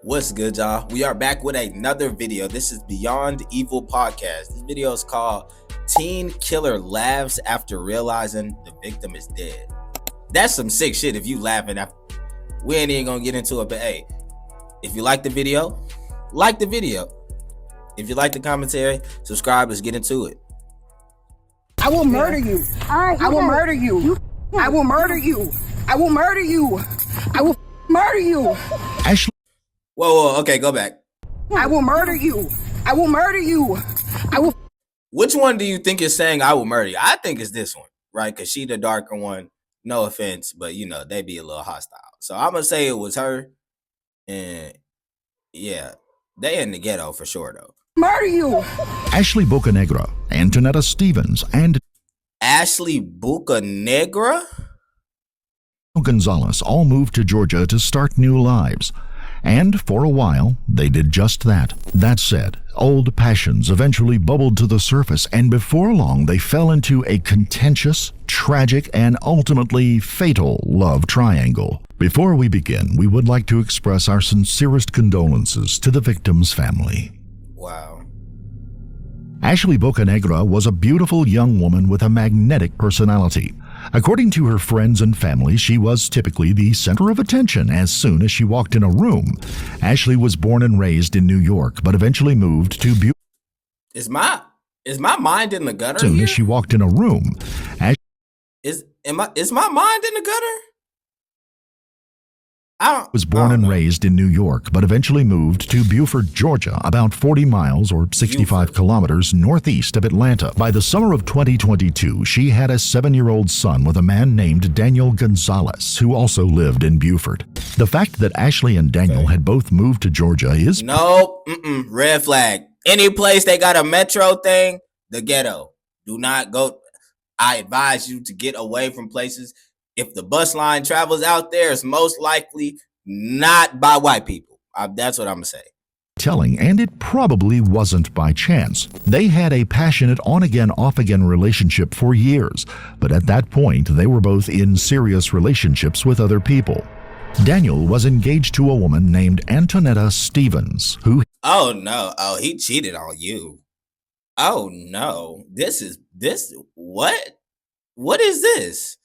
What's good, y'all? We are back with another video. This is Beyond Evil Podcast. This video is called Teen Killer Laughs After Realizing the Victim is Dead. That's some sick shit if you laughing after. We ain't even gonna get into it, but hey, if you like the video, like the video. If you like the commentary, subscribe. Let's get into it. I will murder you. I will murder you. I will murder you. I will murder you. I will murder you. Ashley. Whoa, okay, go back. I will murder you. I will murder you. I will. Which one do you think is saying I will murder you? I think it's this one, right? Because she the darker one. No offense, but you know, they be a little hostile. So I'm going to say it was her. And yeah, they in the ghetto for sure, though. Murder you. Ashley Bocanegra, Antonetta Stevens, and Ashley Bocanegra? Gonzalez all moved to Georgia to start new lives. And for a while, they did just that. That said, old passions eventually bubbled to the surface, and before long they fell into a contentious, tragic, and ultimately fatal love triangle. Before we begin, we would like to express our sincerest condolences to the victim's family. Wow. Ashley Bocanegra was a beautiful young woman with a magnetic personality. According to her friends and family, she was typically the center of attention as soon as she walked in a room. Ashley was born and raised in New York, but eventually moved to Beaufort. Is my mind in the gutter? As soon here? as she walked in a room, Is my mind in the gutter? was born and raised in New York, but eventually moved to Beaufort, Georgia, about 40 miles or 65 kilometers northeast of Atlanta. By the summer of 2022, she had a 7-year-old son with a man named Daniel Gonzalez, who also lived in Beaufort. The fact that Ashley and Daniel had both moved to Georgia is red flag. Any place they got a metro thing, the ghetto. Do not go. I advise you to get away from places. If the bus line travels out there, it's most likely not by white people. That's what I'm going to say. Telling, and it probably wasn't by chance. They had a passionate on-again, off-again relationship for years, but at that point, they were both in serious relationships with other people. Daniel was engaged to a woman named Antonetta Stevens, who... Oh, no. Oh, he cheated on you. Oh, no. What? What is this?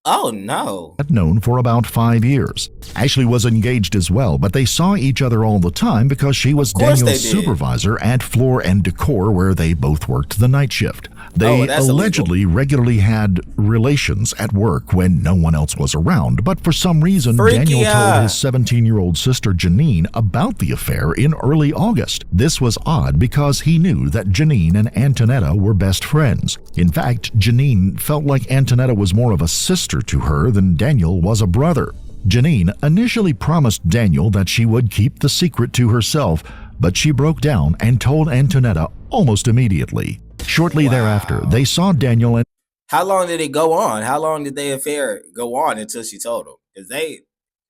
Oh, no. Had known for about 5 years. Ashley was engaged as well, but they saw each other all the time because she was Daniel's supervisor at Floor and Decor, where they both worked the night shift. They allegedly regularly had relations at work when no one else was around, but for some reason, Daniel told his 17-year-old sister Janine about the affair in early August. This was odd because he knew that Janine and Antonetta were best friends. In fact, Janine felt like Antonetta was more of a sister to her than Daniel was a brother. Janine initially promised Daniel that she would keep the secret to herself, but she broke down and told Antonetta almost immediately. Shortly thereafter, they saw Daniel and... How long did it go on? How long did their affair go on until she told him? Because it's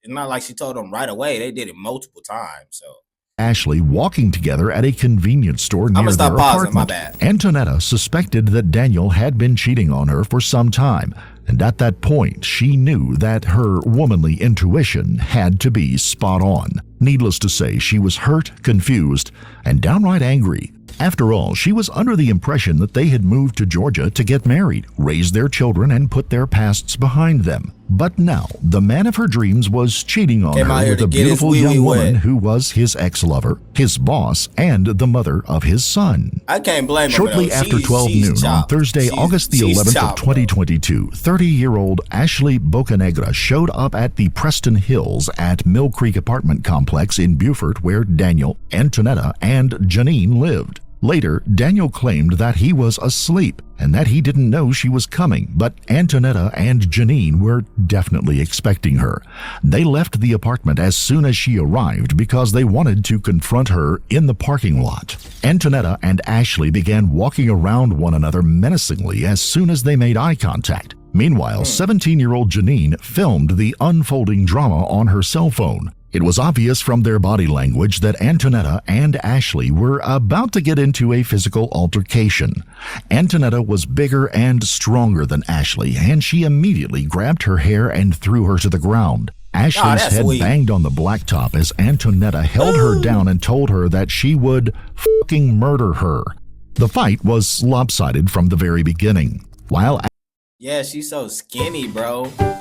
not like she told him right away. They did it multiple times, so... Ashley walking together at a convenience store near their apartment. My bad. Antonetta suspected that Daniel had been cheating on her for some time, and at that point, she knew that her womanly intuition had to be spot on. Needless to say, she was hurt, confused, and downright angry. After all, she was under the impression that they had moved to Georgia to get married, raise their children, and put their pasts behind them. But now, the man of her dreams was cheating on her with a beautiful young woman who was his ex-lover, his boss, and the mother of his son. I can't blame her. Shortly after 12 noon on Thursday, August the 11th of 2022, 30-year-old Ashley Bocanegra showed up at the Preston Hills at Mill Creek apartment complex in Beaufort, where Daniel, Antonetta, and Janine lived. Later, Daniel claimed that he was asleep and that he didn't know she was coming, but Antonetta and Janine were definitely expecting her. They left the apartment as soon as she arrived because they wanted to confront her in the parking lot. Antonetta and Ashley began walking around one another menacingly as soon as they made eye contact. Meanwhile, 17-year-old Janine filmed the unfolding drama on her cell phone. It was obvious from their body language that Antonetta and Ashley were about to get into a physical altercation. Antonetta was bigger and stronger than Ashley, and she immediately grabbed her hair and threw her to the ground. Ashley's head banged on the blacktop as Antonetta held her down and told her that she would fucking murder her. The fight was lopsided from the very beginning. Yeah, she's so skinny, bro. Bro.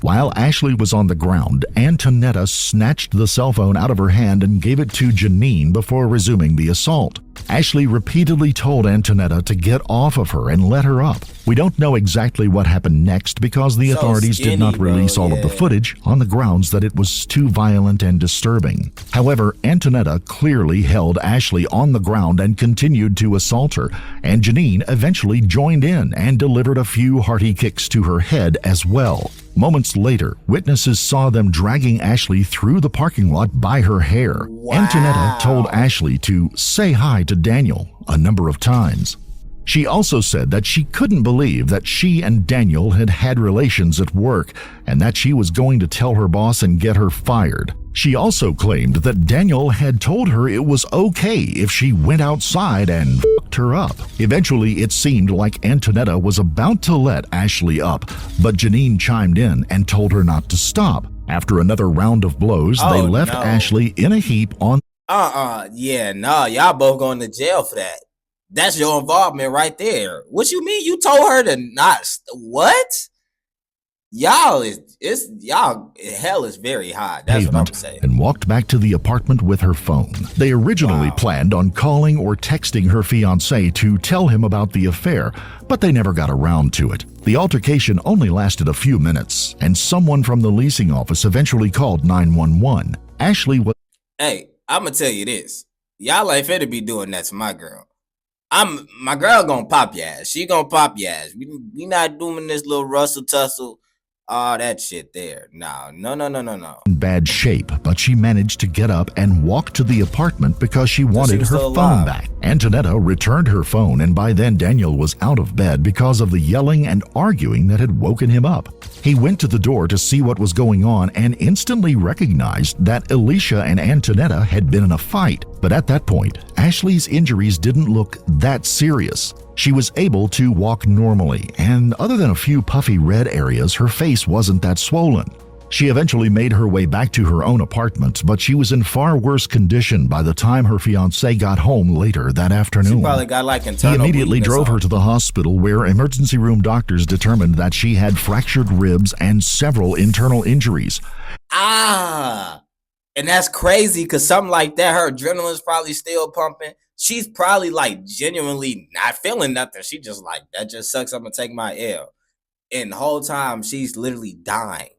While Ashley was on the ground, Antonetta snatched the cell phone out of her hand and gave it to Janine before resuming the assault. Ashley repeatedly told Antonetta to get off of her and let her up. We don't know exactly what happened next because the authorities did not release all of the footage on the grounds that it was too violent and disturbing. However, Antonetta clearly held Ashley on the ground and continued to assault her, and Janine eventually joined in and delivered a few hearty kicks to her head as well. Moments later, witnesses saw them dragging Ashley through the parking lot by her hair. Wow. Antonetta told Ashley to say hi to Daniel a number of times. She also said that she couldn't believe that she and Daniel had had relations at work and that she was going to tell her boss and get her fired. She also claimed that Daniel had told her it was okay if she went outside and fucked her up. Eventually, it seemed like Antonetta was about to let Ashley up, but Janine chimed in and told her not to stop. After another round of blows, they left Ashley in a heap on... Y'all both going to jail for that. That's your involvement right there. What you mean? You told her to not... What? Hell is very hot. That's what I'm saying. And walked back to the apartment with her phone. They originally planned on calling or texting her fiancé to tell him about the affair, but they never got around to it. The altercation only lasted a few minutes, and someone from the leasing office eventually called 911. Ashley was... Hey, I'm gonna tell you this. Y'all ain't finna be doing that to my girl. My girl gonna pop your ass. She gonna pop your ass. We not doing this little rustle tussle. All that shit there. No. In bad shape, but she managed to get up and walk to the apartment because she wanted her phone back. Antonetta returned her phone, and by then Daniel was out of bed because of the yelling and arguing that had woken him up. He went to the door to see what was going on and instantly recognized that Alicia and Antonetta had been in a fight. But at that point, Ashley's injuries didn't look that serious. She was able to walk normally, and other than a few puffy red areas, her face wasn't that swollen. She eventually made her way back to her own apartment, but she was in far worse condition by the time her fiancé got home later that afternoon. She probably got like internal He immediately drove her to the hospital, where emergency room doctors determined that she had fractured ribs and several internal injuries. And that's crazy because something like that, her adrenaline's probably still pumping. She's probably like genuinely not feeling nothing. She just like, that just sucks. I'm going to take my L. And the whole time she's literally dying.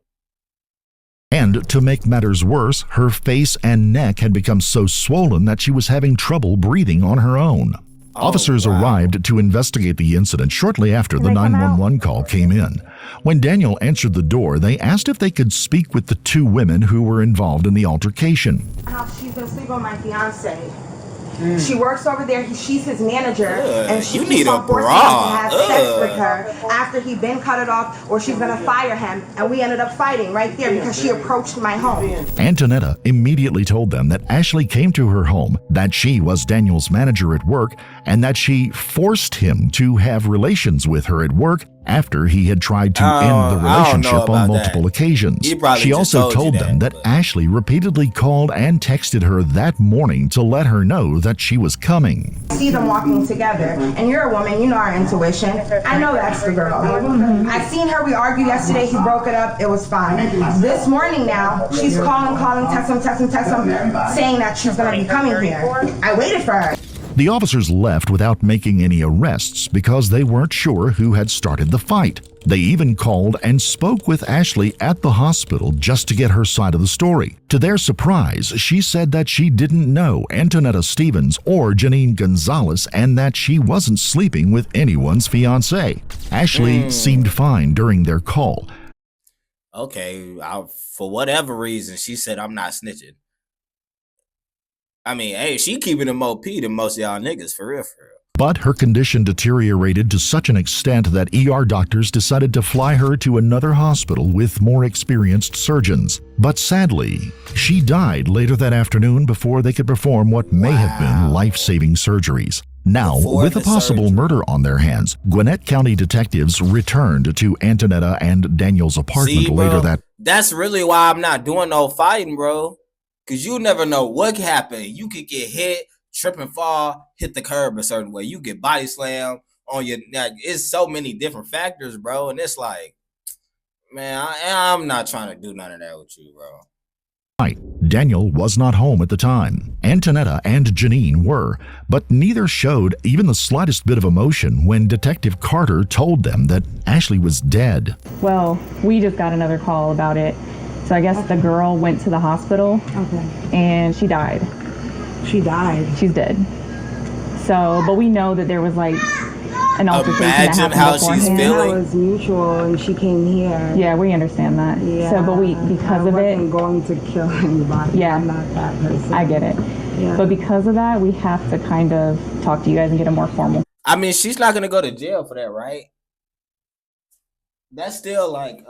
And to make matters worse, her face and neck had become so swollen that she was having trouble breathing on her own. Officers arrived to investigate the incident shortly after the 911 call came in. When Daniel answered the door, they asked if they could speak with the two women who were involved in the altercation. She's been sleeping with my fiance. She works over there. She's his manager, and she keeps on forcing him to have sex with her after he been cut it off, or she's gonna fire him. And we ended up fighting right there because she approached my home. Antonetta immediately told them that Ashley came to her home, that she was Daniel's manager at work, and that she forced him to have relations with her at work after he had tried to end the relationship on multiple occasions. She also told them that Ashley repeatedly called and texted her that morning to let her know that she was coming. See them walking together, and you're a woman, you know our intuition. I know that's the girl. I seen her, we argued yesterday, he broke it up, it was fine. This morning now, she's calling, text him, saying that she's gonna be coming here. I waited for her. The officers left without making any arrests because they weren't sure who had started the fight. They even called and spoke with Ashley at the hospital just to get her side of the story. To their surprise, she said that she didn't know Antonetta Stevens or Janine Gonzalez and that she wasn't sleeping with anyone's fiancé. Ashley seemed fine during their call. Okay, for whatever reason, she said, I'm not snitching. I mean, hey, she keeping them OP than most of y'all niggas, for real. But her condition deteriorated to such an extent that ER doctors decided to fly her to another hospital with more experienced surgeons. But sadly, she died later that afternoon before they could perform what may have been life-saving surgeries. Now, Before with a the possible surgery. murder on their hands, Gwinnett County detectives returned to Antonetta and Daniel's apartment See, bro, later that. that's really why I'm not doing no fighting, bro. Because you never know what can happen. You could get hit, trip and fall, hit the curb a certain way. You get body slam on your neck. It's so many different factors, bro. And it's like, man, I'm not trying to do none of that with you, bro. Daniel was not home at the time. Antonetta and Janine were, but neither showed even the slightest bit of emotion when Detective Carter told them that Ashley was dead. Well, we just got another call about it. So I guess the girl went to the hospital and she died. She died. She's dead. So, but we know that there was like an altercation that Imagine happened how she's beforehand. feeling. That was mutual, and she came here. Yeah, we understand that. Yeah. So, but because of I it, wasn't going to kill anybody. Yeah. I'm not that person. I get it. Yeah. But because of that, we have to kind of talk to you guys and get a more formal. I mean, she's not gonna go to jail for that, right? That's still like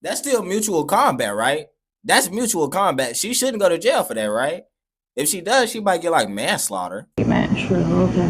that's still mutual combat, right? That's mutual combat. She shouldn't go to jail for that, right? If she does, she might get like manslaughter. True. Okay.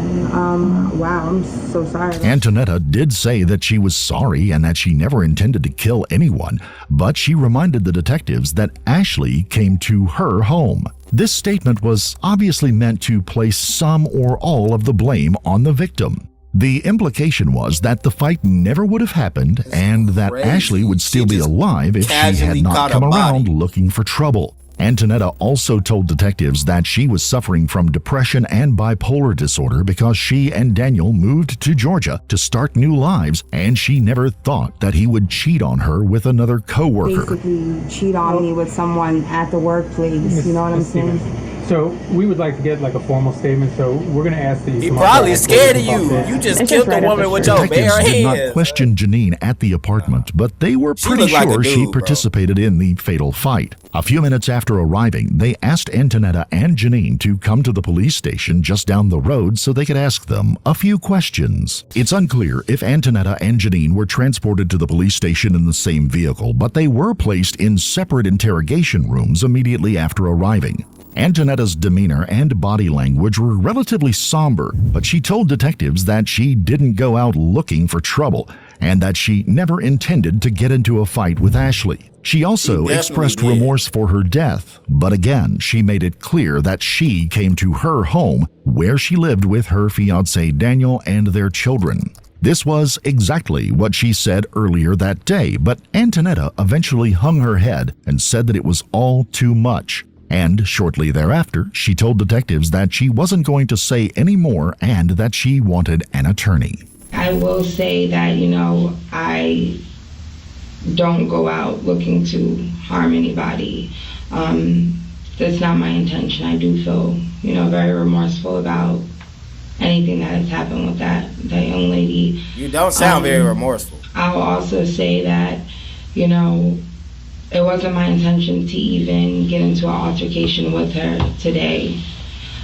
Wow. I'm so sorry. Antonetta did say that she was sorry and that she never intended to kill anyone, but she reminded the detectives that Ashley came to her home. This statement was obviously meant to place some or all of the blame on the victim. The implication was that the fight never would have happened and that crazy. Ashley would still She be just alive if she casually had not caught come a around body. looking for trouble. Antonetta also told detectives that she was suffering from depression and bipolar disorder because she and Daniel moved to Georgia to start new lives, and she never thought that he would cheat on her with another coworker. Basically, cheat on me with someone at the workplace. You know what I'm saying? So we would like to get like a formal statement. So we're going to ask that you. He come up probably with scared of about you. this. You just It's killed just right the up woman the with street. your bare Detectives did not hands. question Janine at the apartment, but they were She pretty looked like a sure she dude, bro. participated in the fatal fight. A few minutes after arriving, they asked Antonetta and Janine to come to the police station just down the road so they could ask them a few questions. It's unclear if Antonetta and Janine were transported to the police station in the same vehicle, but they were placed in separate interrogation rooms immediately after arriving. Antonetta's demeanor and body language were relatively somber, but she told detectives that she didn't go out looking for trouble and that she never intended to get into a fight with Ashley. She also She definitely expressed did. remorse for her death, but again, she made it clear that she came to her home where she lived with her fiancé Daniel and their children. This was exactly what she said earlier that day, but Antonetta eventually hung her head and said that it was all too much. And shortly thereafter, she told detectives that she wasn't going to say any more and that she wanted an attorney. I will say that, I don't go out looking to harm anybody. That's not my intention. I do feel, very remorseful about anything that has happened with that young lady. You don't sound very remorseful. I'll also say that, it wasn't my intention to even get into an altercation with her today.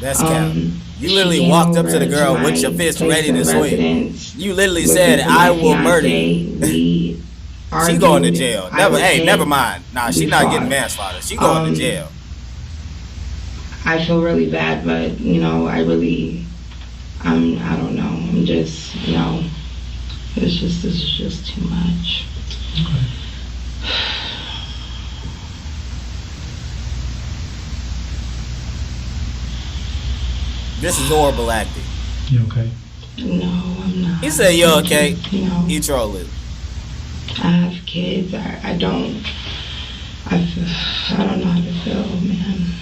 That's cap. You literally She walked came up to the over girl to with my your fist place ready in to swing. residence, You literally looking said, for "I my will murder fiancé. you." We She going to argued. jail. I Never. would Hey, say never mind. Nah, she we not fought. getting manslaughter. She going to jail. I feel really bad, but I don't know. I'm just, this is just too much. This is horrible acting. You okay? No, I'm not. He said, "You okay?" No, He trolling. I have kids. I don't know how to feel, man.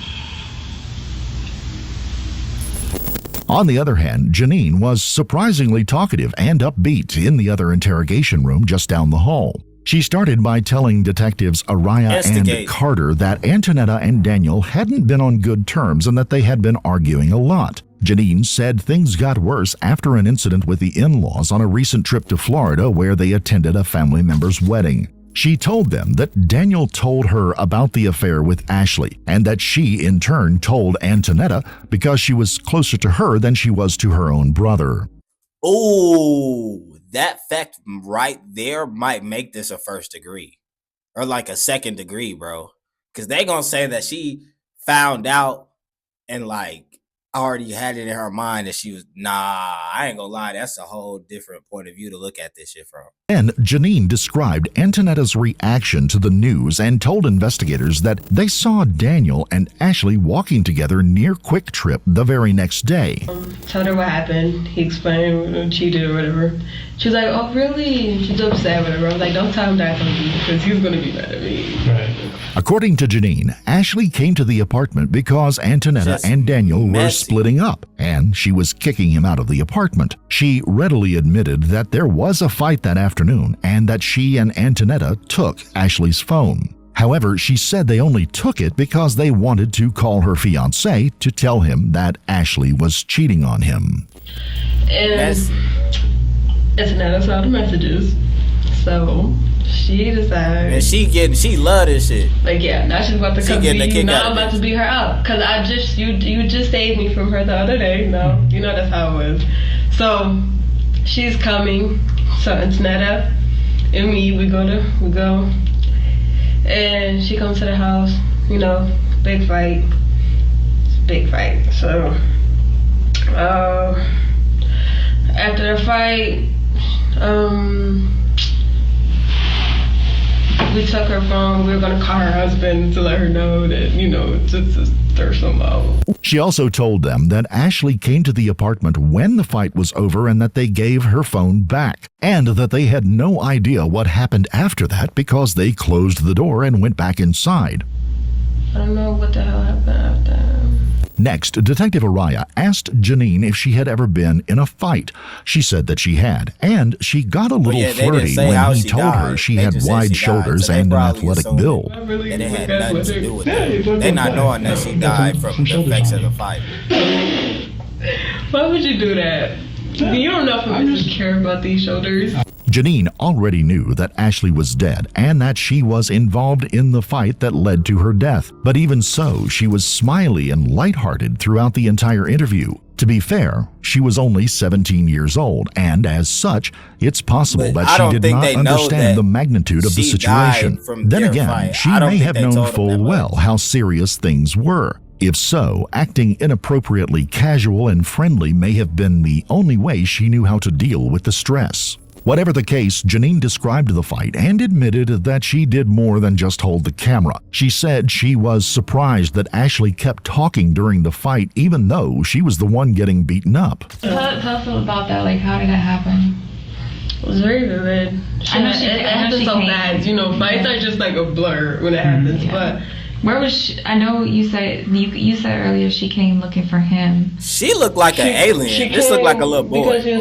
On the other hand, Janine was surprisingly talkative and upbeat in the other interrogation room just down the hall. She started by telling detectives Araya and Instigate. Carter that Antonetta and Daniel hadn't been on good terms and that they had been arguing a lot. Janine said things got worse after an incident with the in-laws on a recent trip to Florida where they attended a family member's wedding. She told them that Daniel told her about the affair with Ashley and that she in turn told Antonetta because she was closer to her than she was to her own brother. Oh, that fact right there might make this a first degree or like a second degree, bro. Because they gonna say that she found out and like already had it in her mind that she was, I ain't gonna lie, that's a whole different point of view to look at this shit from. Then Janine described Antonetta's reaction to the news and told investigators that they saw Daniel and Ashley walking together near Quick Trip the very next day. Told her what happened. He explained what she did or whatever. She was like, oh really? She's upset, whatever. I was like, don't tell him that, because he's gonna be mad at me. Right. According to Janine, Ashley came to the apartment because Antonetta and Daniel were splitting up, and she was kicking him out of the apartment. She readily admitted that there was a fight that afternoon and that she and Antonetta took Ashley's phone. However, she said they only took it because they wanted to call her fiancé to tell him that Ashley was cheating on him. And Antonetta saw the messages, so she decided. And she love this shit. Like, yeah, now she's about to come beat you. Now I'm about to beat her up. Because you just saved me from her the other day. No, you know that's how it was. So, she's coming. So, Antonetta and me, we go. And she comes to the house, you know, big fight. It's a big fight. So, after the fight, we took her phone. We were going to call her husband to let her know that, you know, just to stir some out. She also told them that Ashley came to the apartment when the fight was over and that they gave her phone back, and that they had no idea what happened after that because they closed the door and went back inside. I don't know what the hell happened after. Next, Detective Araya asked Janine if she had ever been in a fight. She said that she had, and she got a little flirty when he told her she had wide shoulders and an athletic build. And it had nothing to do with that. They not knowing that she died from the effects of the fight. Why would you do that? You don't know if I just care about these shoulders. Janine already knew that Ashley was dead and that she was involved in the fight that led to her death. But even so, she was smiley and lighthearted throughout the entire interview. To be fair, she was only 17 years old, and as such, it's possible that she did not understand the magnitude of the situation. Then again, she may have known full well how serious things were. If so, acting inappropriately casual and friendly may have been the only way she knew how to deal with the stress. Whatever the case, Janine described the fight and admitted that she did more than just hold the camera. She said she was surprised that Ashley kept talking during the fight even though she was the one getting beaten up. Tell us about that, like how did that happen? It was very vivid. It happens so fast, you know, fights are just like a blur when it happens, but... Where was she? I know you said earlier she came looking for him. She looked like an alien. This looked like a little boy. Because he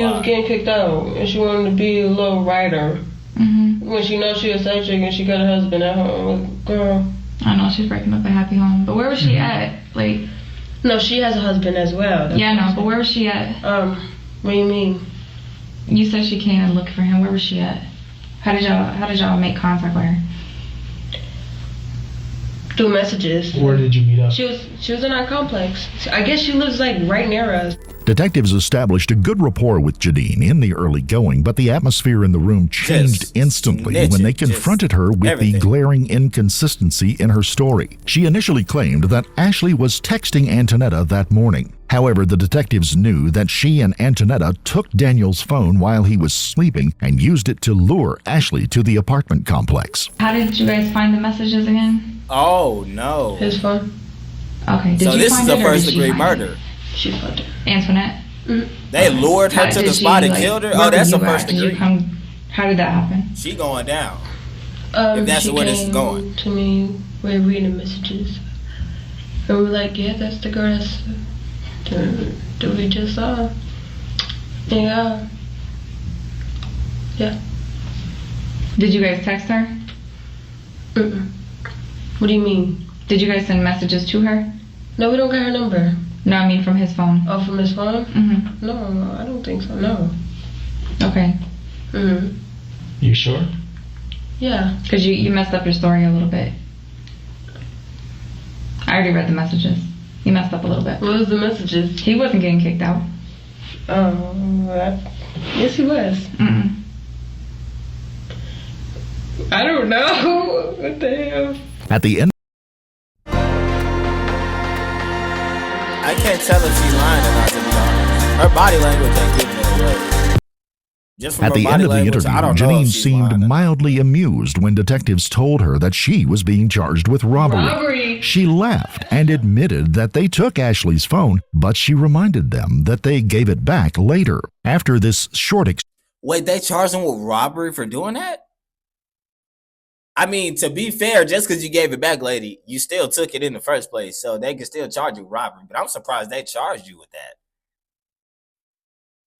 was getting kicked out, and she wanted to be a little writer. Mm-hmm. When she knows she a side chick and she got a husband at home, girl. I know she's breaking up a happy home, but where was she at? Like, no, she has a husband as well. Yeah, no, but where was she at? What do you mean? You said she came and looked for him. Where was she at? How did y'all make contact with her? Through messages. Where did you meet up? She was in our complex. I guess she lives like right near us. Detectives established a good rapport with Janine in the early going, but the atmosphere in the room changed instantly when they confronted her with the glaring inconsistency in her story. She initially claimed that Ashley was texting Antonetta that morning. However, the detectives knew that she and Antonetta took Daniel's phone while he was sleeping and used it to lure Ashley to the apartment complex. How did you guys find the messages again? Oh, no. His phone. Okay. So this is a first-degree murder. She found it. Antoinette? Mm-hmm. They lured her to the spot and killed her? Oh, that's a first-degree. How did that happen? She going down. If that's where this is going. To me, we're reading messages. And we're like, yeah, that's the girl that we just saw. Yeah. Yeah. Did you guys text her? Mm-mm. What do you mean? Did you guys send messages to her? No, we don't got her number. No, I mean from his phone. Oh, from his phone? Mm-hmm. No, I don't think so, no. Okay. Mm-hmm. You sure? Yeah. Because you messed up your story a little bit. I already read the messages. You messed up a little bit. What was the messages? He wasn't getting kicked out. Yes, he was. Mm-mm. I don't know. What the hell? At the end, I can't can't tell if she's lying or not, to be honest. Her body language ain't giving it away. Just from At her the body end of the language, interview, I don't know if Janine she's seemed lying. mildly amused when detectives told her that she was being charged with robbery. She laughed and admitted that they took Ashley's phone, but she reminded them that they gave it back later. After this short Wait, they charged him with robbery for doing that? I mean, to be fair, just because you gave it back, lady, you still took it in the first place, so they can still charge you robbery. But I'm surprised they charged you with that.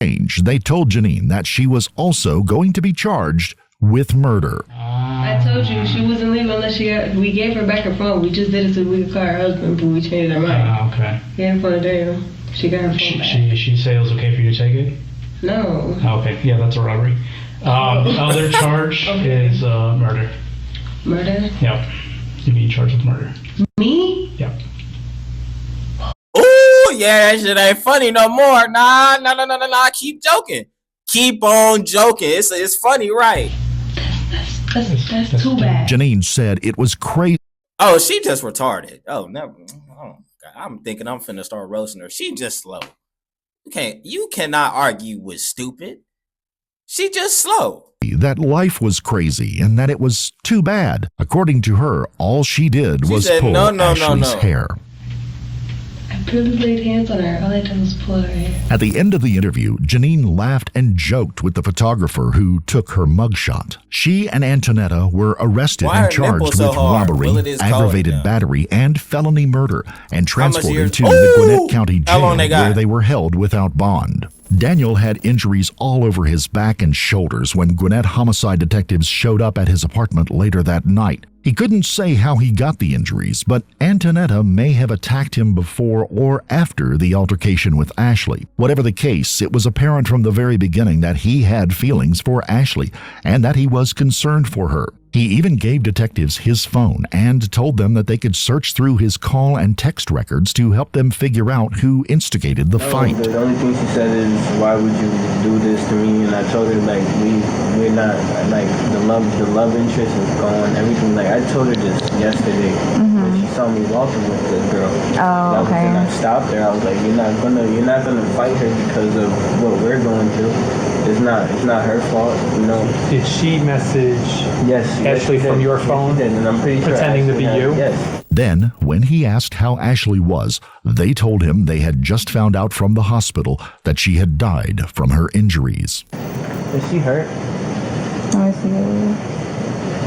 exchange, they told Janine that she was also going to be charged with murder. I told you she wasn't leaving unless we gave her back her phone. We just did it so we could call her husband, but we changed our mind. Okay. He had a phone today. She got her phone back. She say it was okay for you to take it? No. Okay, yeah, that's a robbery. Other charge is murder. Murder? Yep. You're being charged with murder. Me? Yep. Ooh, yeah, that shit ain't funny no more. Nah. Keep joking. Keep on joking. It's funny, right? That's too bad. Janine said it was crazy. Oh, she just retarded. Oh, never. Oh, God. I'm thinking I'm finna start roasting her. She just slow. You cannot argue with stupid. She just slow. That life was crazy and that it was too bad. According to her, all she did was pull Ashley's hair. I barely laid hands on her. All I did was pull her hair. At the end of the interview, Janine laughed and joked with the photographer who took her mugshot. She and Antonetta were arrested and charged with robbery, aggravated battery, and felony murder, and transported to the Gwinnett County Jail where they were held without bond. Daniel had injuries all over his back and shoulders when Gwinnett homicide detectives showed up at his apartment later that night. He couldn't say how he got the injuries, but Antonetta may have attacked him before or after the altercation with Ashley. Whatever the case, it was apparent from the very beginning that he had feelings for Ashley and that he was concerned for her. He even gave detectives his phone and told them that they could search through his call and text records to help them figure out who instigated the fight. The only thing she said is, why would you do this to me? And I told her, like, we're not, like, the love interest is gone, everything. Like, I told her this yesterday when she saw me walking with the girl. Oh, okay. And I stopped her. I was like, you're not gonna fight her because of what we're going through. It's not her fault, you know. Did she message Ashley from your phone, and I'm pretty sure pretending to be you? Yes. Then, when he asked how Ashley was, they told him they had just found out from the hospital that she had died from her injuries. Is she hurt? I see.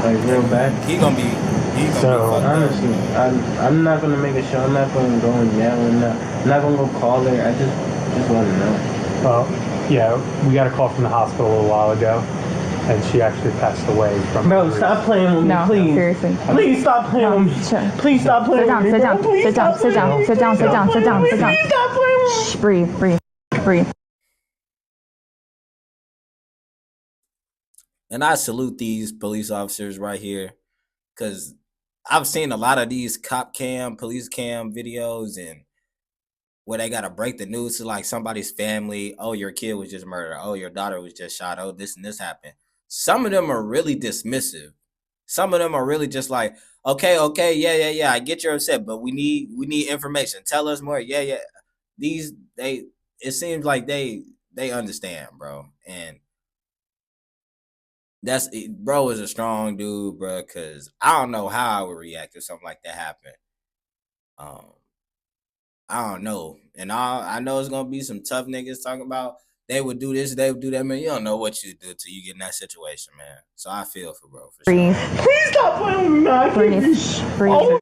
Like, real bad? He gonna be honestly, I'm not gonna make a show. I'm not gonna go and yell. I'm not gonna go call her. I just want to know. Well, yeah, we got a call from the hospital a little while ago, and she actually passed away from. Bro, stop playing with me, please. Seriously. Please stop playing with me. Please stop playing with me. Sit down. Please stop playing with me. Shh, Breathe. And I salute these police officers right here, because I've seen a lot of these police cam videos, and where they gotta break the news to like somebody's family. Oh, your kid was just murdered. Oh, your daughter was just shot. Oh, this and this happened. Some of them are really dismissive. Some of them are really just like, okay, yeah. I get you're upset, but we need information. Tell us more. Yeah. It seems like they understand, bro. And bro is a strong dude, bro, because I don't know how I would react if something like that happened. I don't know. And I know it's going to be some tough niggas talking about they would do this, they would do that. Man, you don't know what you do till you get in that situation, man. So I feel for bro. For Breathe. sure. Please stop playing with me, man. Breathe.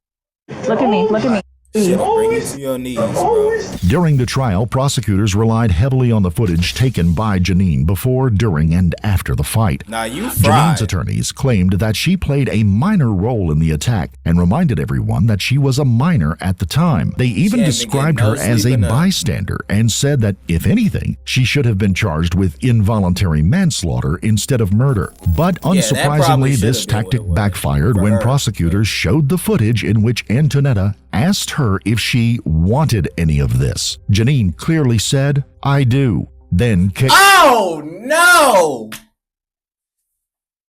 Look at me. Shit will bring you to your knees, bro. During the trial, prosecutors relied heavily on the footage taken by Janine before, during, and after the fight. Now you fried. Janine's attorneys claimed that she played a minor role in the attack and reminded everyone that she was a minor at the time. They even described her as a bystander and said that, if anything, she should have been charged with involuntary manslaughter instead of murder. But unsurprisingly, this tactic backfired when prosecutors showed the footage in which Antonetta asked her if she wanted any of this. Janine clearly said, "I do." Then kicked. Oh no!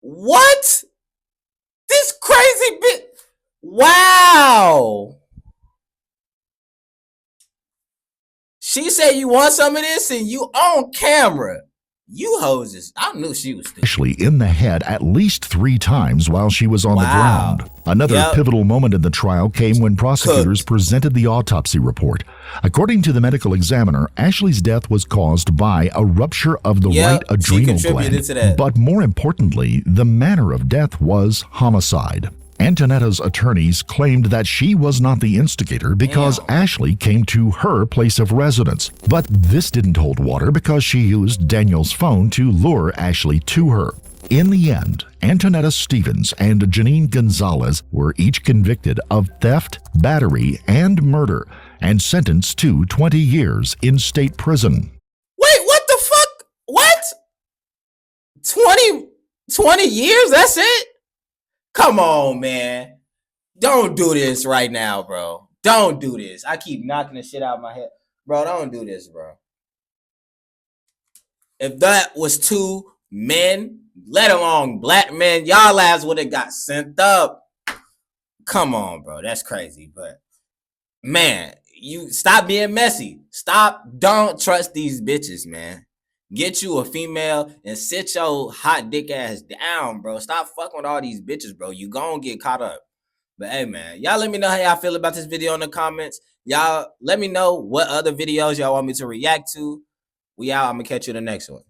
What? This crazy bit. Wow. She said you want some of this and you on camera. You hoses. I knew she was stupid. Ashley in the head at least 3 times while she was on the ground. Another pivotal moment in the trial came when prosecutors presented the autopsy report. According to the medical examiner, Ashley's death was caused by a rupture of the right adrenal gland. But more importantly, the manner of death was homicide. Antonetta's attorneys claimed that she was not the instigator because Ashley came to her place of residence. But this didn't hold water because she used Daniel's phone to lure Ashley to her. In the end, Antonetta Stevens and Janine Gonzalez were each convicted of theft, battery, and murder and sentenced to 20 years in state prison. Wait, what the fuck? What? 20 years? That's it? Come on, man. Don't do this right now, bro. Don't do this. I keep knocking the shit out of my head. Bro, don't do this, bro. If that was 2 men, let alone black men, y'all ass would have got sent up. Come on, bro. That's crazy. But, man, you stop being messy. Don't trust these bitches, man. Get you a female and sit your hot dick ass down, bro. Stop fucking with all these bitches, bro. You gon' get caught up. But hey, man, y'all let me know how y'all feel about this video in the comments. Y'all let me know what other videos y'all want me to react to. We out. I'm gonna catch you in the next one.